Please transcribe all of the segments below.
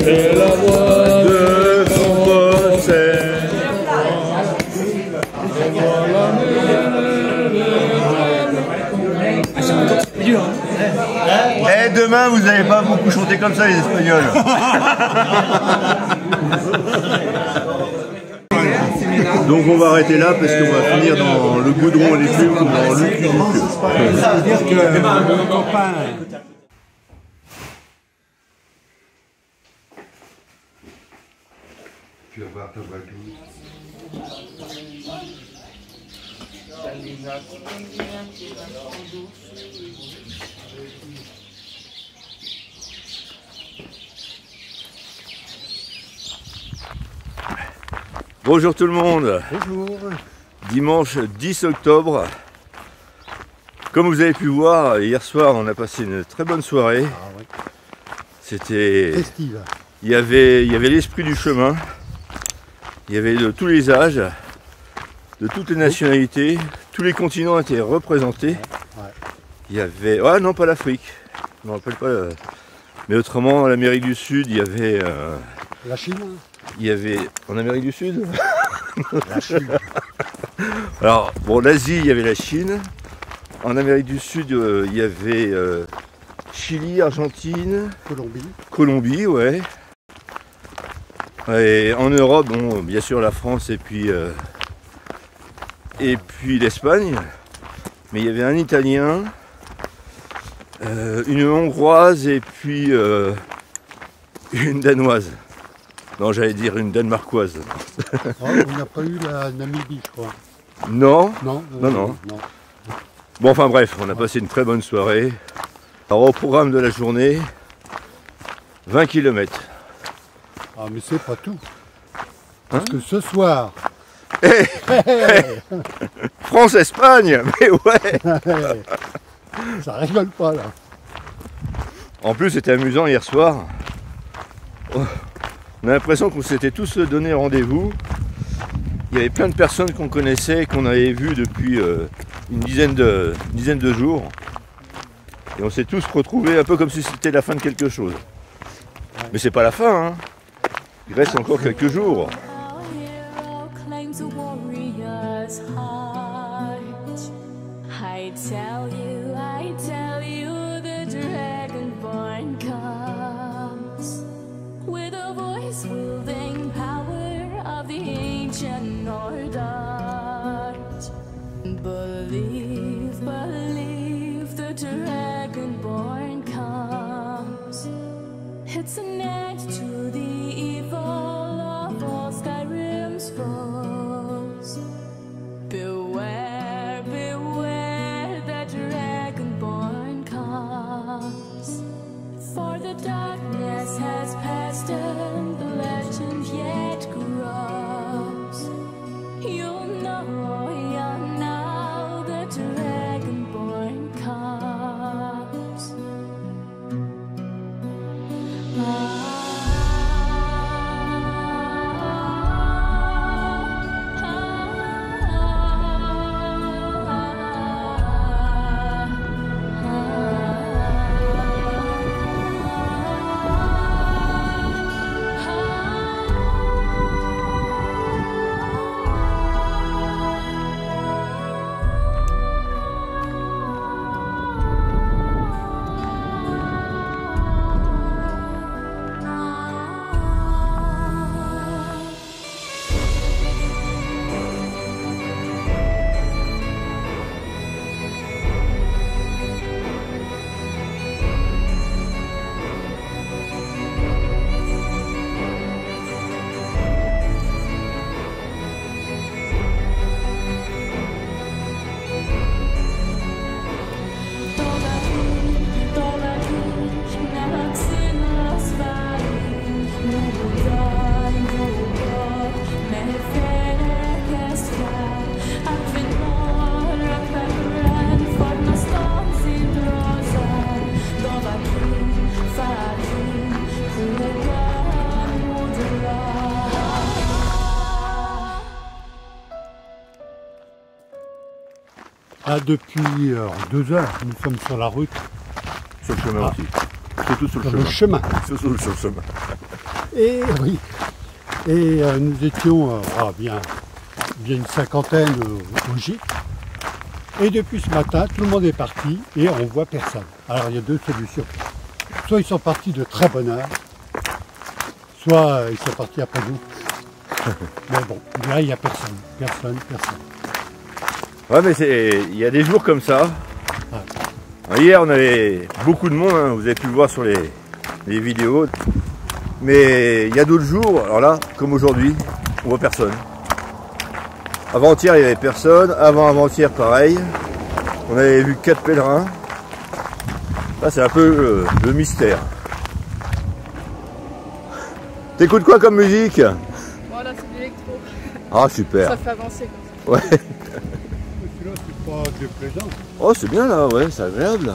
C'est la voix de son possède. Eh, demain, vous n'allez pas beaucoup chanter comme ça, les Espagnols. Donc on va arrêter là parce qu'on va finir dans le goudron les plumes ou dans le cul. Ça veut dire que mon copain... Tu vas voir ta voiture. Bonjour tout le monde. Bonjour. Dimanche 10 octobre. Comme vous avez pu voir, hier soir on a passé une très bonne soirée. Ah, oui. C'était... Festive. Il y avait l'esprit du chemin. Il y avait de tous les âges, de toutes les nationalités, tous les continents étaient représentés. Ouais. Il y avait... Ah non, pas l'Afrique. Je ne me rappelle pas. Mais autrement, l'Amérique du Sud, il y avait... La Chine. Il y avait... En Amérique du Sud La Chine. Alors, bon, l'Asie, il y avait la Chine. En Amérique du Sud, il y avait Chili, Argentine, Colombie, ouais. Et en Europe, bon, bien sûr la France et puis l'Espagne. Mais il y avait un Italien, une Hongroise et puis une Danoise. Non, j'allais dire une Danemarkoise. Oh, on n'a pas eu la Namibie, je crois. Non, Non, non. Bon, enfin bref, on a passé une très bonne soirée. Alors au programme de la journée, 20 km. Ah, mais c'est pas tout. Parce que ce soir... France-Espagne, mais ouais. Ça rigole pas, là. En plus, c'était amusant hier soir. On a l'impression qu'on s'était tous donné rendez-vous. Il y avait plein de personnes qu'on connaissait, qu'on avait vues depuis une dizaine de jours. Et on s'est tous retrouvés un peu comme si c'était la fin de quelque chose. Mais c'est pas la fin, hein. Il reste encore quelques jours. It's an end to the evil of all Skyrim's foes. Beware, beware, the Dragonborn comes. For the darkness has passed and the legend Là, depuis 2 heures, nous sommes sur la route, Sur le chemin aussi. Surtout sur le sur chemin. le chemin. Surtout sur le chemin. Et oui, et nous étions bien une cinquantaine au gîte. Et depuis ce matin, tout le monde est parti et on voit personne. Alors il y a 2 solutions. Soit ils sont partis de très bonne heure, soit ils sont partis après nous. Mais bon, là il n'y a personne. Ouais, mais il y a des jours comme ça. Alors, hier, on avait beaucoup de monde, hein, vous avez pu le voir sur les vidéos. Mais il y a d'autres jours, alors là, comme aujourd'hui, on voit personne. Avant-hier, il n'y avait personne. Avant-avant-hier, pareil. On avait vu 4 pèlerins. Là, c'est un peu le mystère. T'écoutes quoi comme musique? Voilà, c'est de l'électro. Ah, super. Ça fait avancer comme ça. Ouais. Celui-là, c'est pas déplaisant. Oh, c'est bien là, ouais, c'est agréable.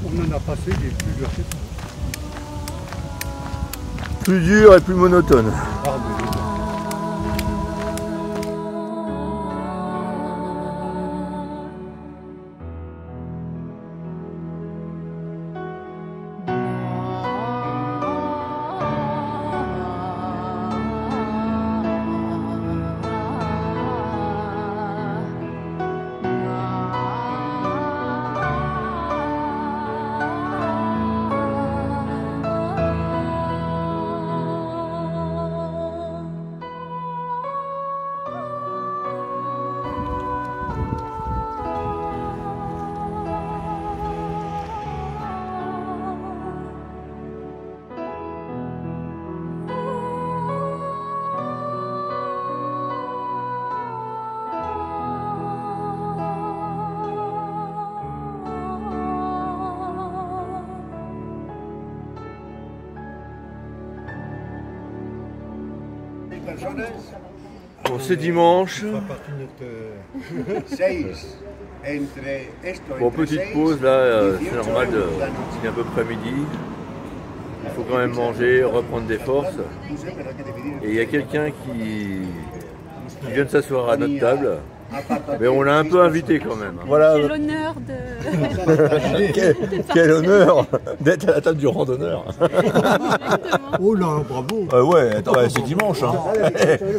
On en a passé des plus durs que ça. Plus dur et plus monotone. Ah, mais Bon, c'est dimanche. ça fait partie de notre... Bon, petite pause là, c'est normal, c'est à peu près midi. Il faut quand même manger, reprendre des forces. Et il y a quelqu'un qui vient de s'asseoir à notre table. Mais on l'a un peu invité quand même. Voilà. J'ai l'honneur de... Quel honneur d'être à la table du randonneur. Exactement. Oh là, bravo. Ouais, attends, c'est dimanche. Hein.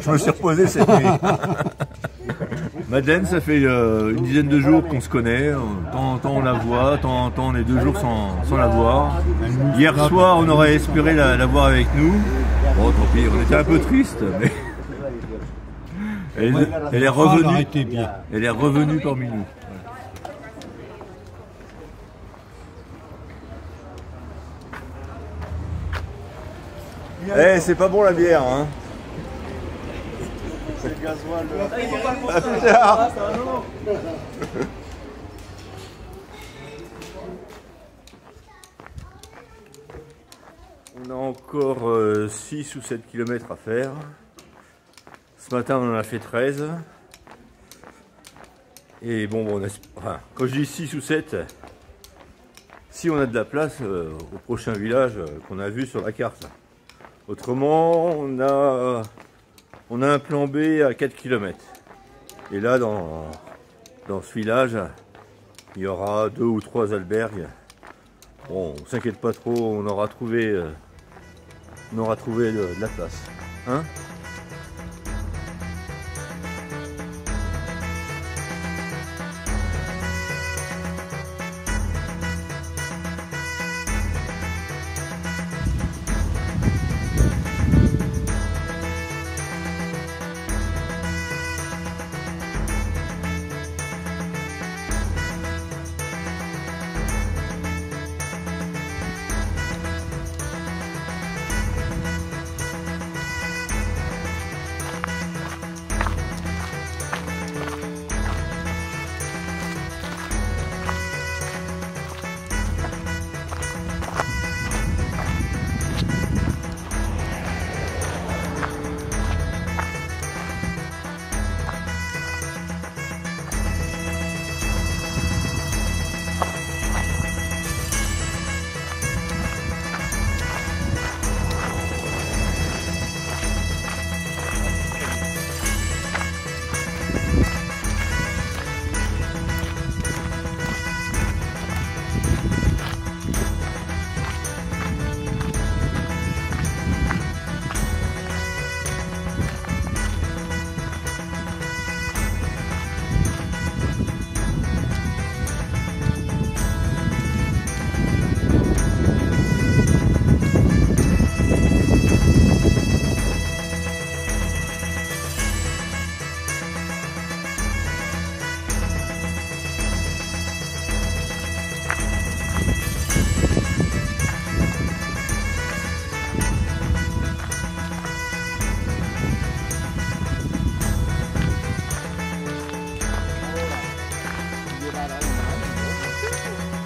Je me suis reposé cette nuit. Madeleine, ça fait une dizaine de jours qu'on se connaît. Tant on la voit, tant on est 2 jours sans la voir. Hier soir, on aurait espéré la voir avec nous. Bon, tant pis, on était un peu tristes, mais elle est revenue. Bien. Elle est revenue parmi nous. Eh, c'est pas bon la bière, hein. À plus tard. On a encore 6 ou 7 km à faire. Ce matin, on en a fait 13. Et bon, enfin, quand je dis 6 ou 7, si on a de la place au prochain village qu'on a vu sur la carte. Autrement, on a un plan B à 4 km. Et là, dans ce village, il y aura 2 ou 3 albergues. Bon, on s'inquiète pas trop, on aura trouvé de la place. Hein ?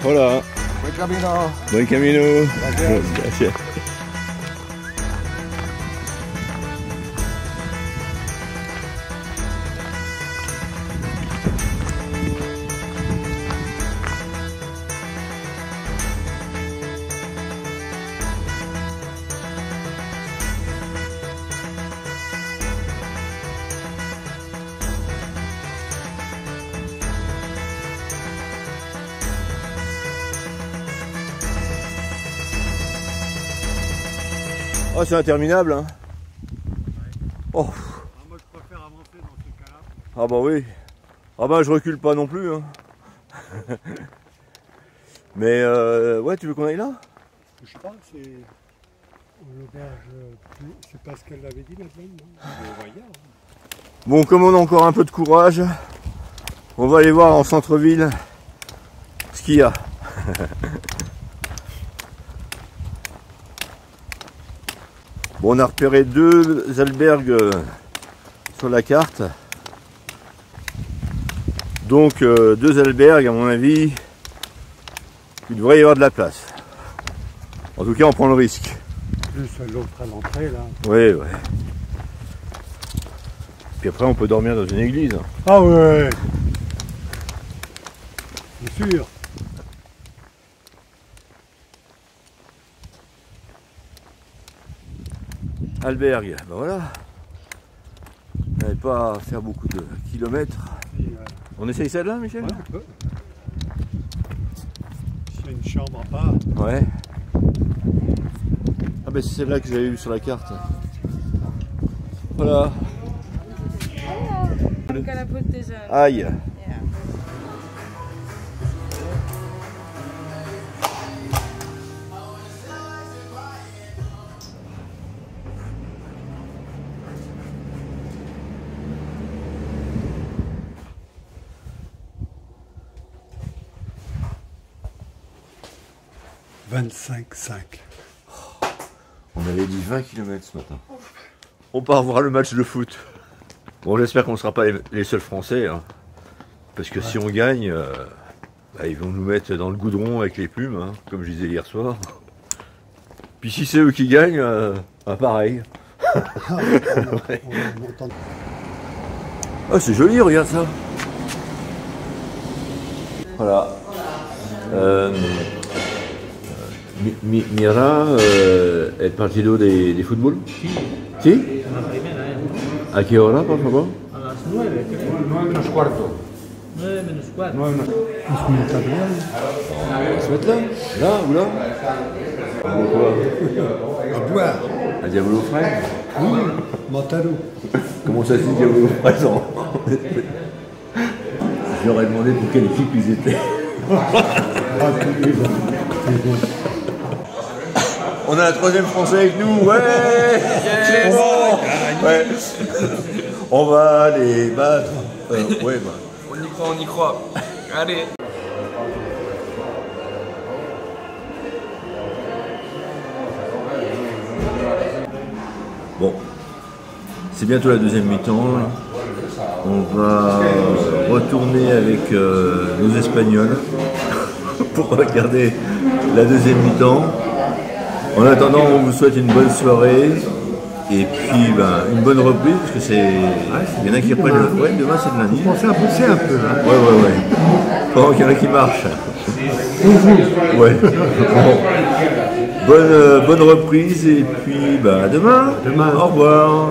Voilà. Buen camino. Buen camino. Gracias. Gracias. Oh, c'est interminable, hein. Oh. Moi, je préfère avancer dans ce cas-là. Ah bah oui. Ah bah je recule pas non plus, hein. Mais ouais, tu veux qu'on aille là? Je sais pas, c'est l'auberge, c'est pas ce qu'elle avait dit Madeleine, non? On va y aller. Bon, comme on a encore un peu de courage, on va aller voir en centre-ville ce qu'il y a. Bon, on a repéré 2 albergues sur la carte. Donc 2 albergues, à mon avis, il devrait y avoir de la place. En tout cas, on prend le risque. Plus l'autre à l'entrée là. Oui, ouais. Puis après, on peut dormir dans une église. Ah ouais. Bien sûr. Albergue, ben voilà. On n'avait pas à faire beaucoup de kilomètres. On essaye celle-là, Michel? Ouais, on peut. S'il y a une chambre à part. Ouais. Ah ben c'est celle-là que j'avais vue sur la carte. Voilà. I'm gonna put this Aïe. yeah. « 25,5. On avait dit 20 km ce matin. On part voir le match de foot. Bon, j'espère qu'on ne sera pas les seuls Français. Hein. Parce que si on gagne, bah, ils vont nous mettre dans le goudron avec les plumes, hein, comme je disais hier soir. Puis si c'est eux qui gagnent, bah, pareil. Ouais. Ah, c'est joli, regarde ça. Voilà. Mira, el partido de fútbol. ¿Sí? ¿A qué hora, por favor? A las 9, creo. 9 menos cuarto. 9 menos cuarto. On va se mettre là? Là ou là? Pourquoi? À boire. Un diabolo frais? Oui, Montalo. Comment ça se dit diabolo présent? Je leur ai demandé pour quelle équipe ils étaient. On a un 3e Français avec nous, ouais! C'est bon! Ouais. On va les battre. Ouais, bah. On y croit, on y croit. Allez. Bon, c'est bientôt la 2e mi-temps. On va retourner avec nos Espagnols pour regarder la 2e mi-temps. En attendant, on vous souhaite une bonne soirée et puis ben, une bonne reprise parce que c'est. Il y en a qui reprennent le. Ouais, demain c'est de lundi. On s'est bosser un peu là. Ouais. Pendant qu'il y en a qui marchent. Ouais. Bon. Bonne reprise et puis ben, à demain. Au revoir.